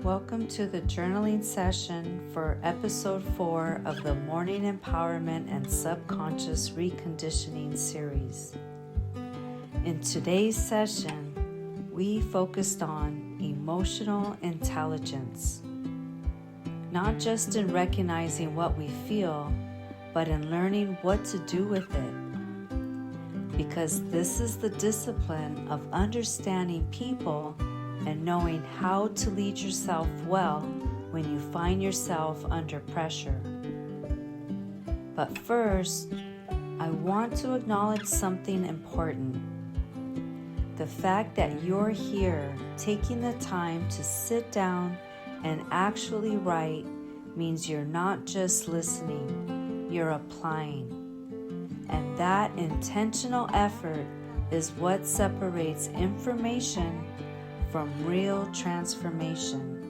Welcome to the journaling session for episode 4 of the Morning Empowerment and Subconscious Reconditioning series. In today's session, we focused on emotional intelligence, not just in recognizing what we feel, but in learning what to do with it. Because this is the discipline of understanding people and knowing how to lead yourself well when you find yourself under pressure. But first, I want to acknowledge something important. The fact that you're here taking the time to sit down and actually write means you're not just listening, you're applying. And that intentional effort is what separates information from real transformation.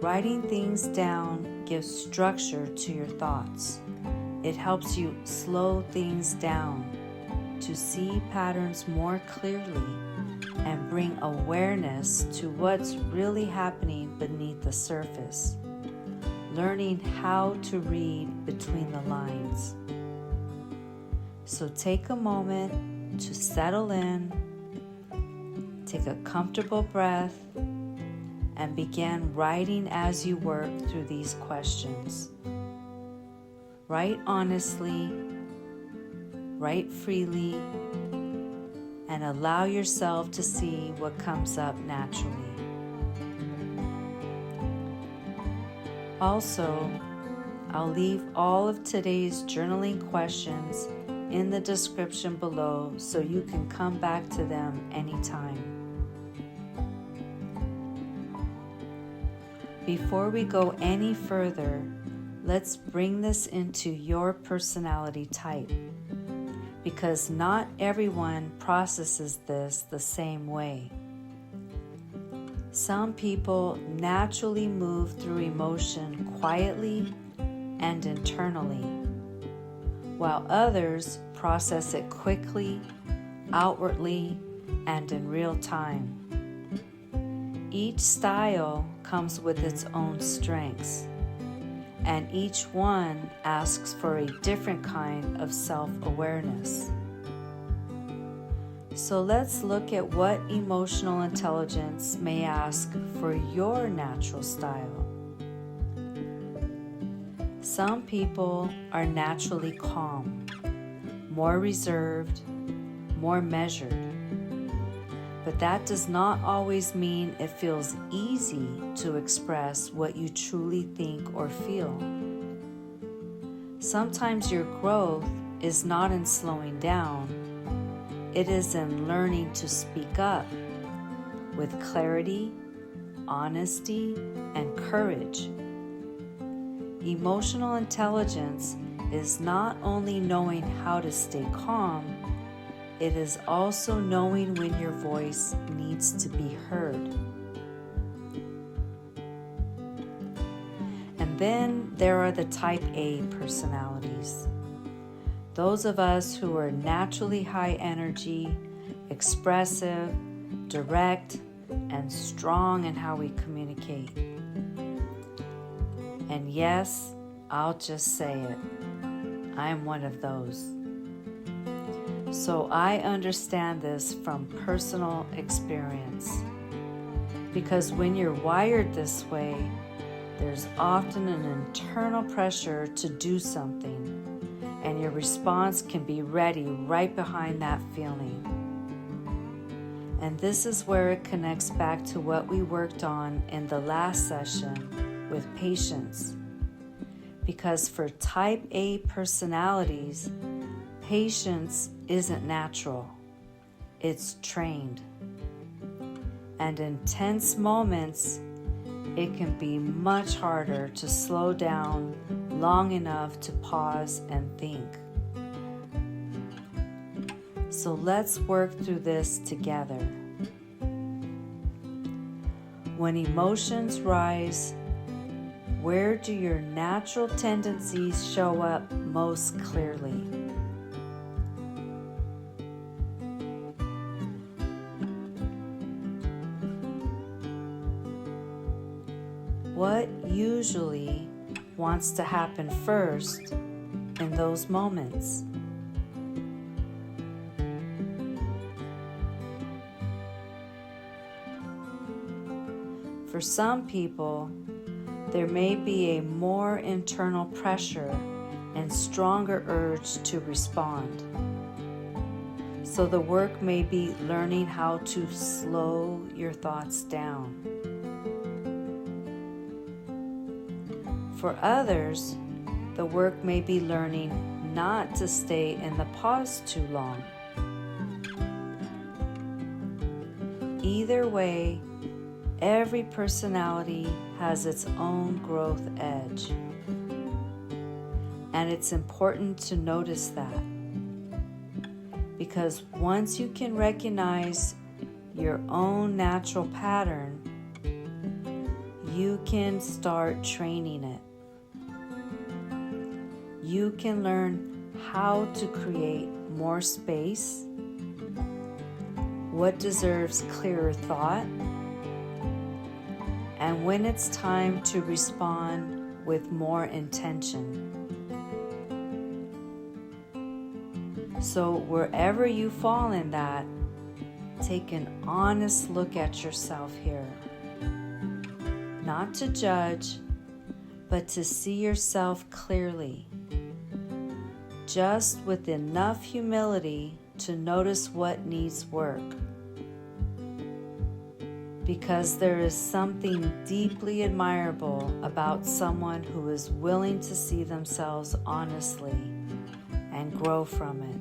Writing things down gives structure to your thoughts. It helps you slow things down to see patterns more clearly and bring awareness to what's really happening beneath the surface, learning how to read between the lines. So take a moment to settle in, take a comfortable breath, and begin writing as you work through these questions. Write honestly, write freely, and allow yourself to see what comes up naturally. Also, I'll leave all of today's journaling questions in the description below so you can come back to them anytime. Before we go any further, let's bring this into your personality type, because not everyone processes this the same way. Some people naturally move through emotion quietly and internally, while others process it quickly, outwardly, and in real time. Each style comes with its own strengths, and each one asks for a different kind of self-awareness. So let's look at what emotional intelligence may ask for your natural style. Some people are naturally calm, more reserved, more measured. But that does not always mean it feels easy to express what you truly think or feel. Sometimes your growth is not in slowing down, it is in learning to speak up with clarity, honesty, and courage. Emotional intelligence is not only knowing how to stay calm, it is also knowing when your voice needs to be heard. And then there are the type A personalities. Those of us who are naturally high energy, expressive, direct, and strong in how we communicate. And yes, I'll just say it, I'm one of those. So I understand this from personal experience. Because when you're wired this way, there's often an internal pressure to do something, and your response can be ready right behind that feeling. And this is where it connects back to what we worked on in the last session with patience. Because for type A personalities, patience isn't natural, it's trained. And in tense moments, it can be much harder to slow down long enough to pause and think. So let's work through this together. When emotions rise, where do your natural tendencies show up most clearly? What usually wants to happen first in those moments? For some people, there may be a more internal pressure and stronger urge to respond. So the work may be learning how to slow your thoughts down. For others, the work may be learning not to stay in the pause too long. Either way, every personality has its own growth edge. And it's important to notice that. Because once you can recognize your own natural pattern, you can start training it. You can learn how to create more space, what deserves clearer thought, and when it's time to respond with more intention. So wherever you fall in that, take an honest look at yourself here. Not to judge, but to see yourself clearly. Just with enough humility to notice what needs work. Because there is something deeply admirable about someone who is willing to see themselves honestly and grow from it.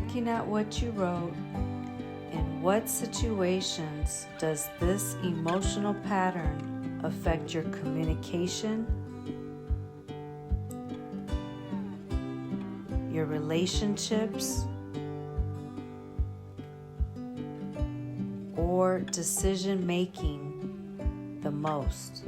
looking at what you wrote, in what situations does this emotional pattern affect your communication, your relationships, or decision making the most?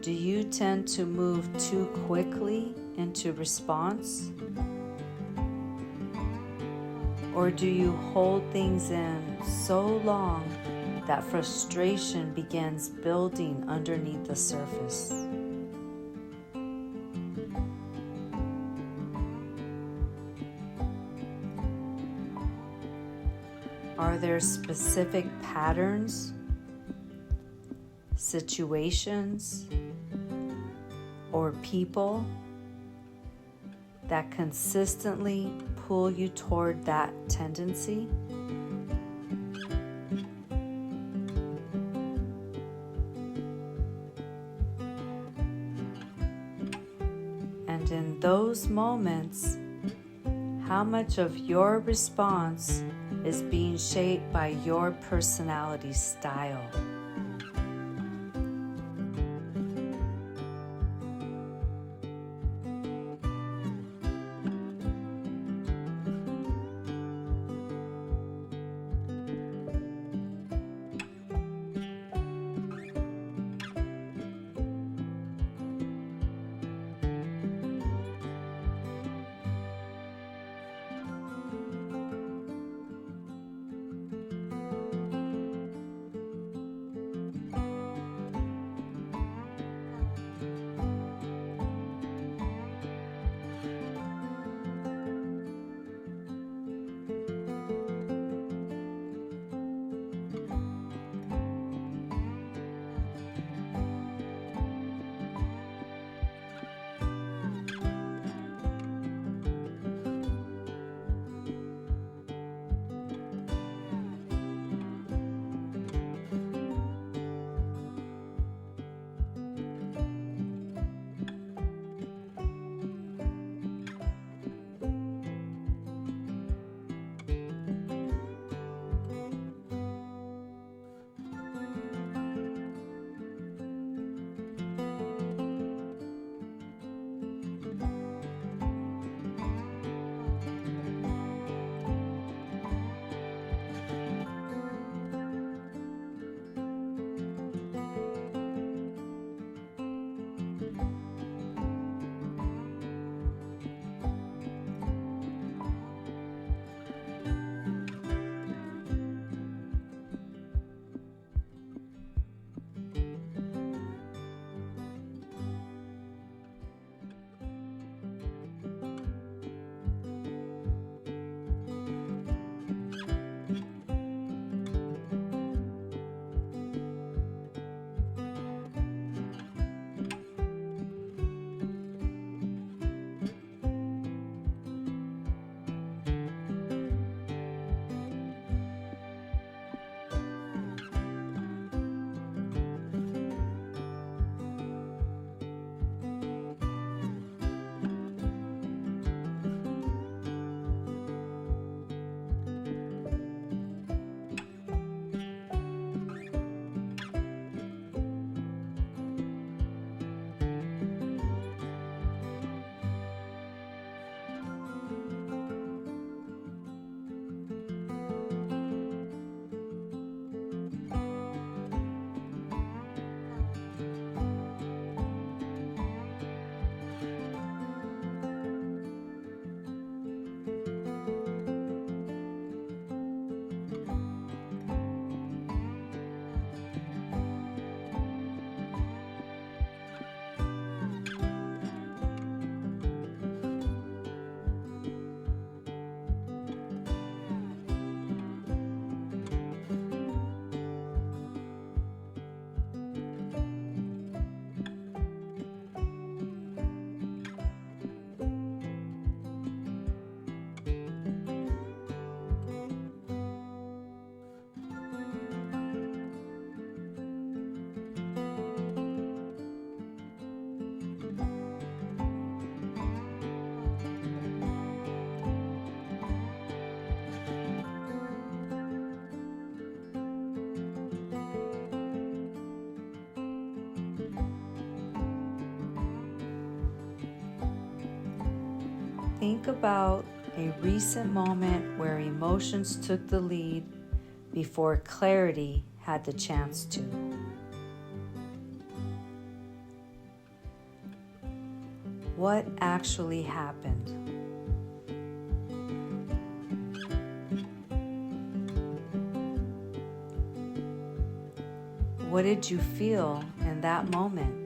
Do you tend to move too quickly into response? Or do you hold things in so long that frustration begins building underneath the surface? Are there specific patterns, situations, or people that consistently pull you toward that tendency? And in those moments, how much of your response is being shaped by your personality style? think about a recent moment where emotions took the lead before clarity had the chance to. What actually happened? What did you feel in that moment?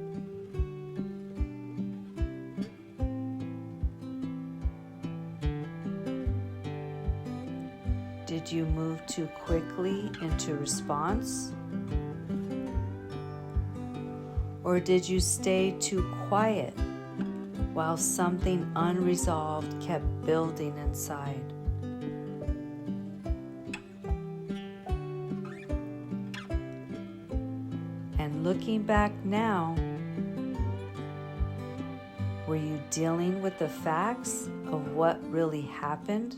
Did you move too quickly into response? Or did you stay too quiet while something unresolved kept building inside? And looking back now, were you dealing with the facts of what really happened?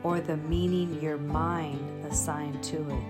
Or the meaning your mind assigned to it?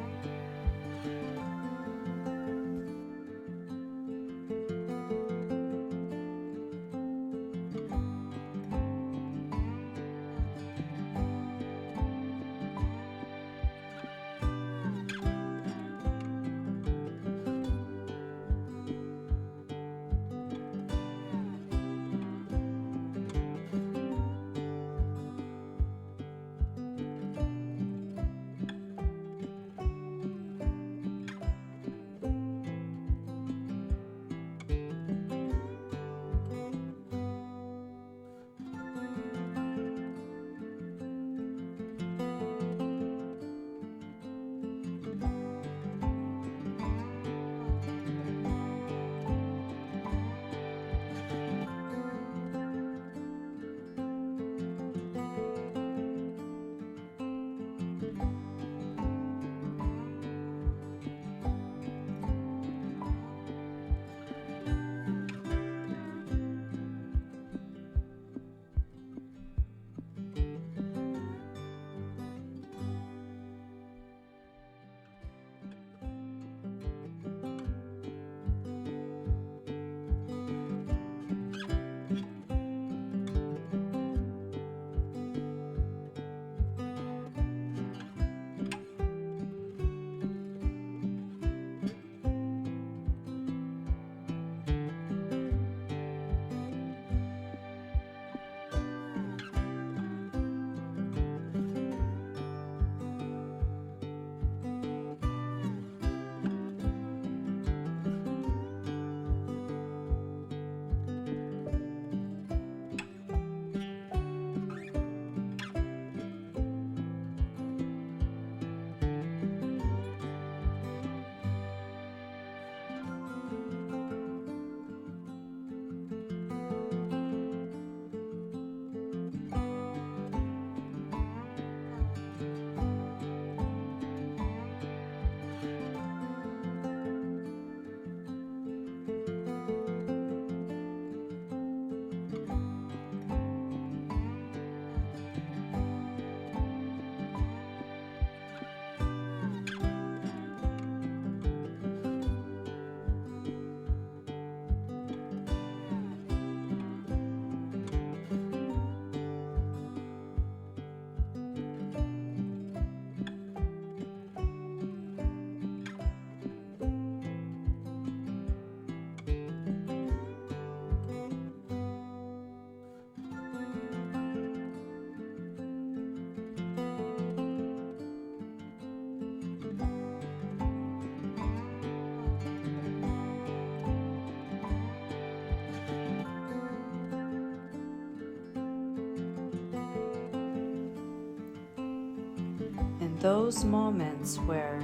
Those moments where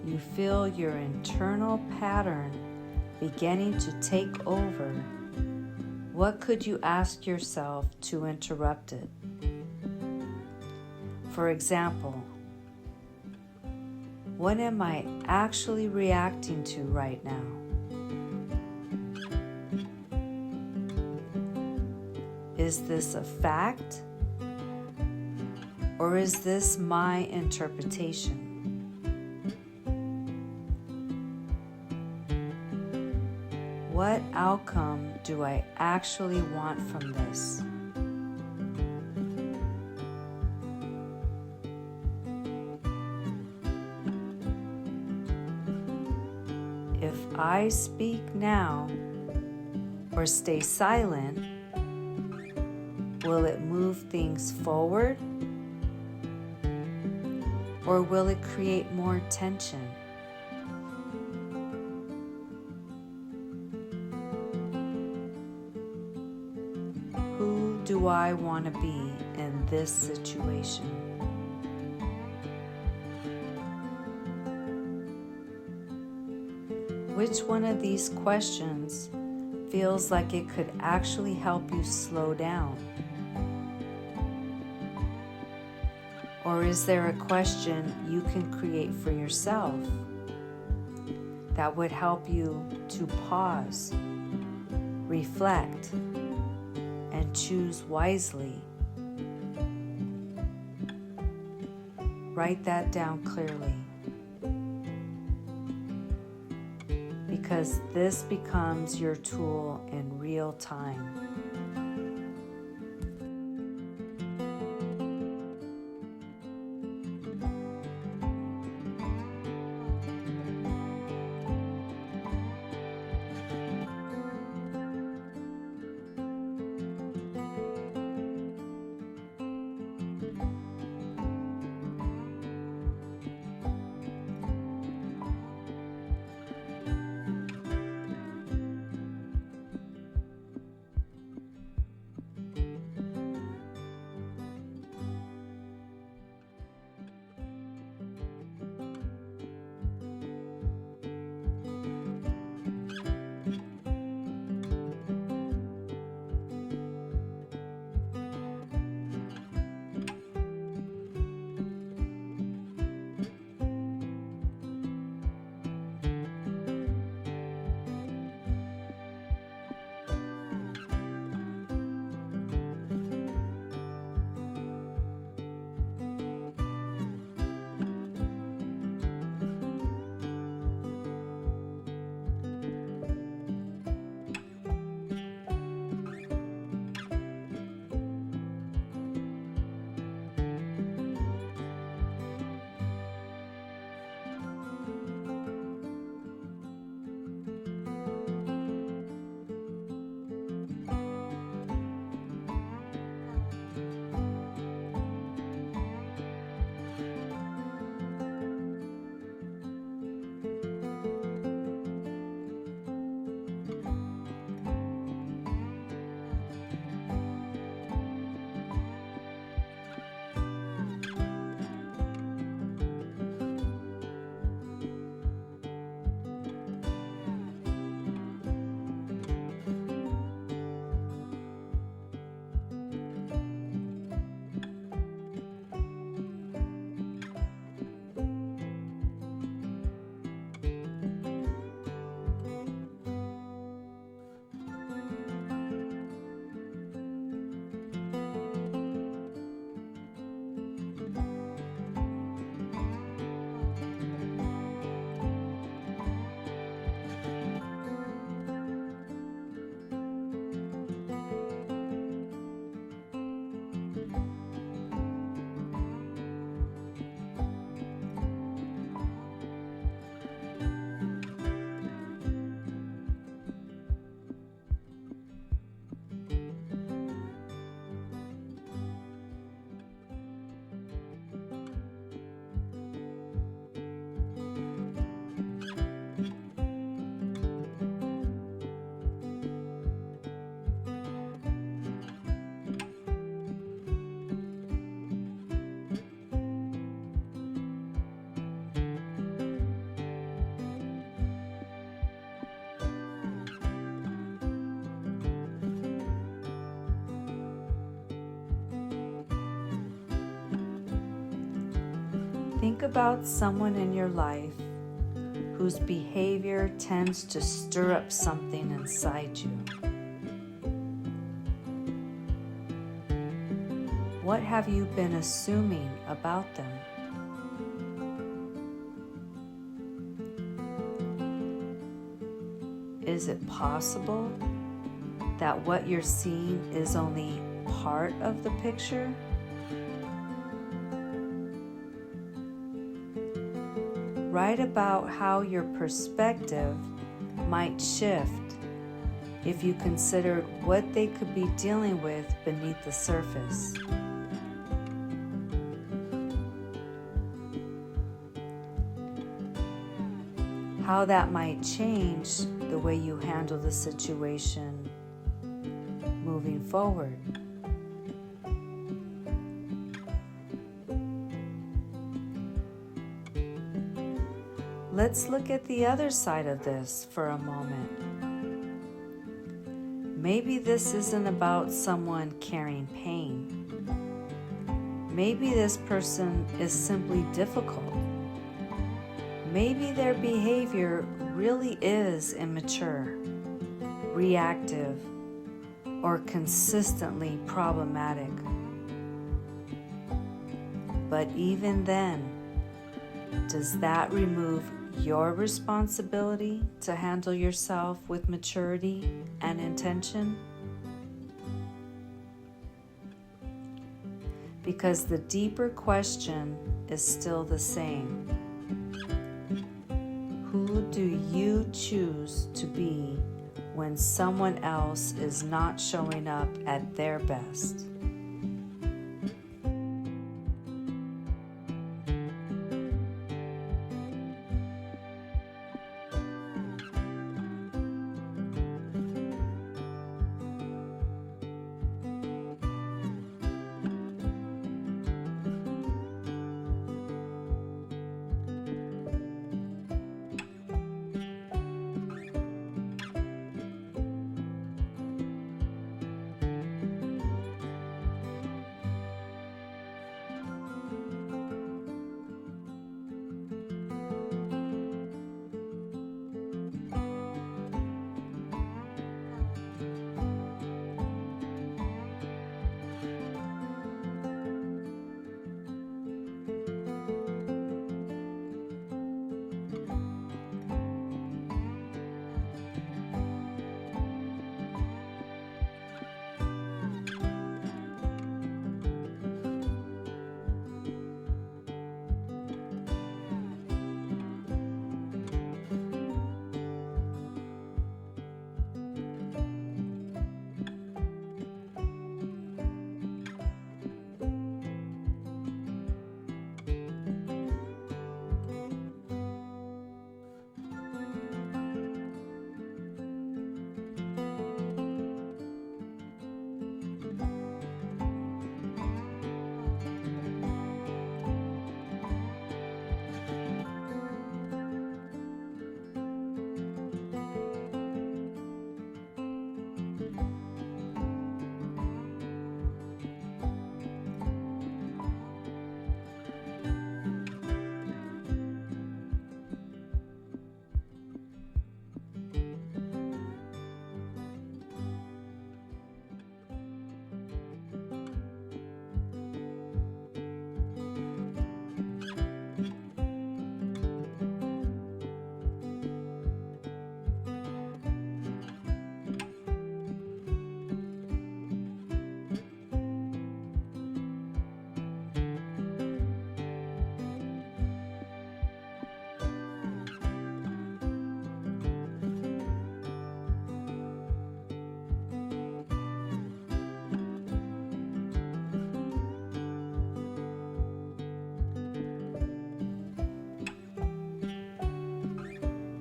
you feel your internal pattern beginning to take over, what could you ask yourself to interrupt it? For example, what am I actually reacting to right now? Is this a fact? Or is this my interpretation? What outcome do I actually want from this? If I speak now or stay silent, will it move things forward? Or will it create more tension? Who do I want to be in this situation? Which one of these questions feels like it could actually help you slow down? Or is there a question you can create for yourself that would help you to pause, reflect, and choose wisely? Write that down clearly, because this becomes your tool in real time. Think about someone in your life whose behavior tends to stir up something inside you. What have you been assuming about them? Is is it possible that what you're seeing is only part of the picture? Write about how your perspective might shift if you considered what they could be dealing with beneath the surface. How that might change the way you handle the situation moving forward. Let's look at the other side of this for a moment. Maybe this isn't about someone carrying pain. Maybe this person is simply difficult. Maybe their behavior really is immature, reactive, or consistently problematic. But even then, does that remove your responsibility to handle yourself with maturity and intention? Because the deeper question is still the same. Who do you choose to be when someone else is not showing up at their best?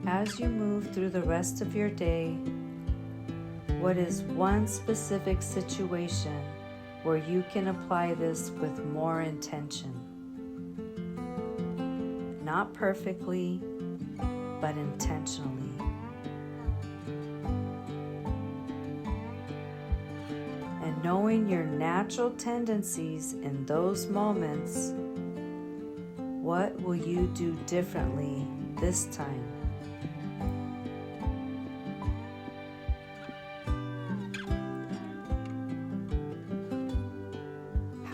As you move through the rest of your day, what is one specific situation where you can apply this with more intention? Not perfectly, but intentionally. And knowing your natural tendencies in those moments, what will you do differently this time?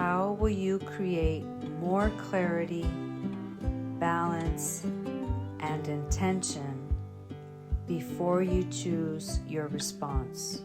How will you create more clarity, balance, and intention before you choose your response.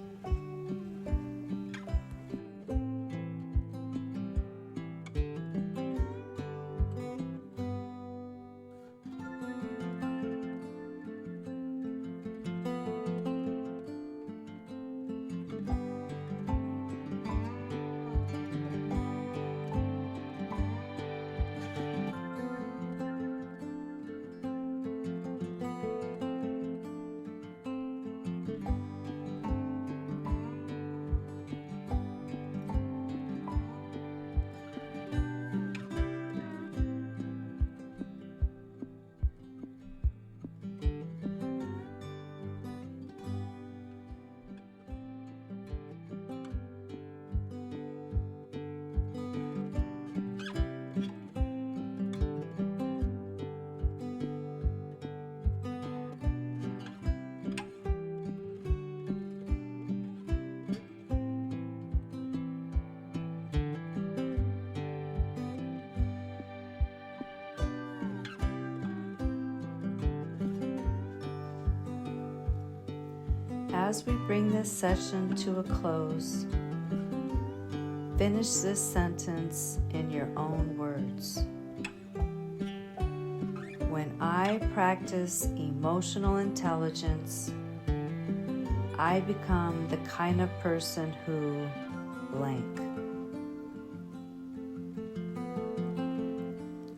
As we bring this session to a close, finish this sentence in your own words. When I practice emotional intelligence, I become the kind of person who blank.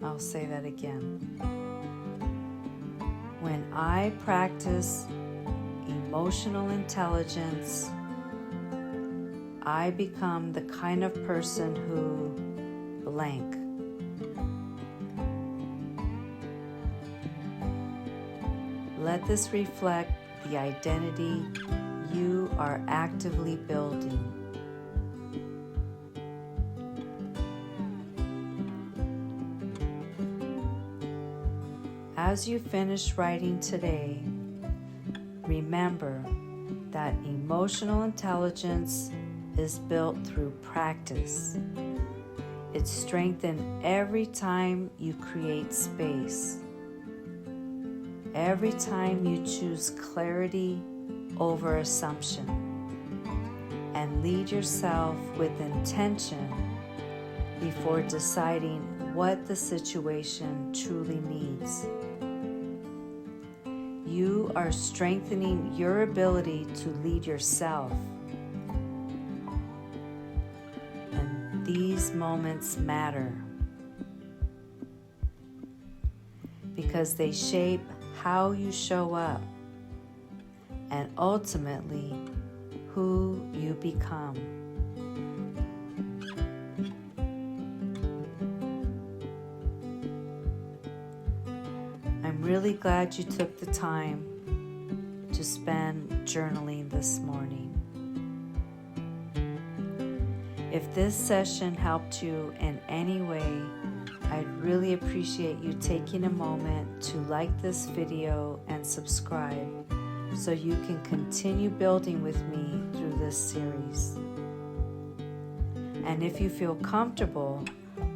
I'll say that again. When I practice emotional intelligence, I become the kind of person who blank. Let this reflect the identity you are actively building. As you finish writing today, remember that emotional intelligence is built through practice. It's strengthened every time you create space, every time you choose clarity over assumption, and lead yourself with intention before deciding what the situation truly needs. You are strengthening your ability to lead yourself. And these moments matter because they shape how you show up and ultimately who you become. I'm really glad you took the time to spend journaling this morning. If this session helped you in any way, I'd really appreciate you taking a moment to like this video and subscribe so you can continue building with me through this series. And if you feel comfortable,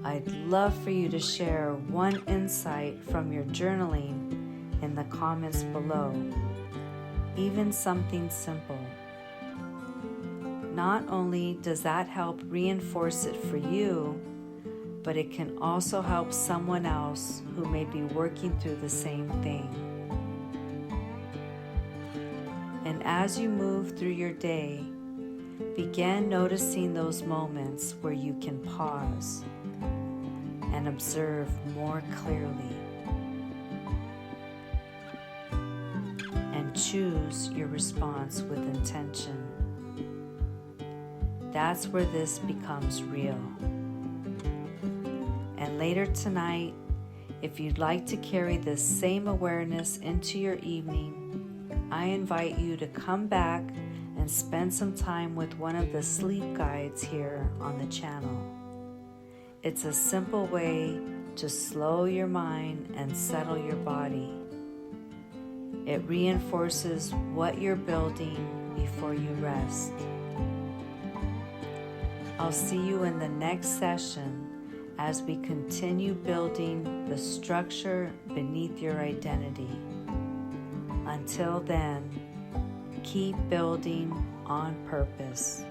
I'd love for you to share one insight from your journaling in the comments below, even something simple. Not only does that help reinforce it for you, but it can also help someone else who may be working through the same thing. And as you move through your day, begin noticing those moments where you can pause and observe more clearly, and choose your response with intention. That's where this becomes real. And later tonight, if you'd like to carry this same awareness into your evening, I invite you to come back and spend some time with one of the sleep guides here on the channel. It's a simple way to slow your mind and settle your body. It reinforces what you're building before you rest. I'll see you in the next session as we continue building the structure beneath your identity. Until then, keep building on purpose.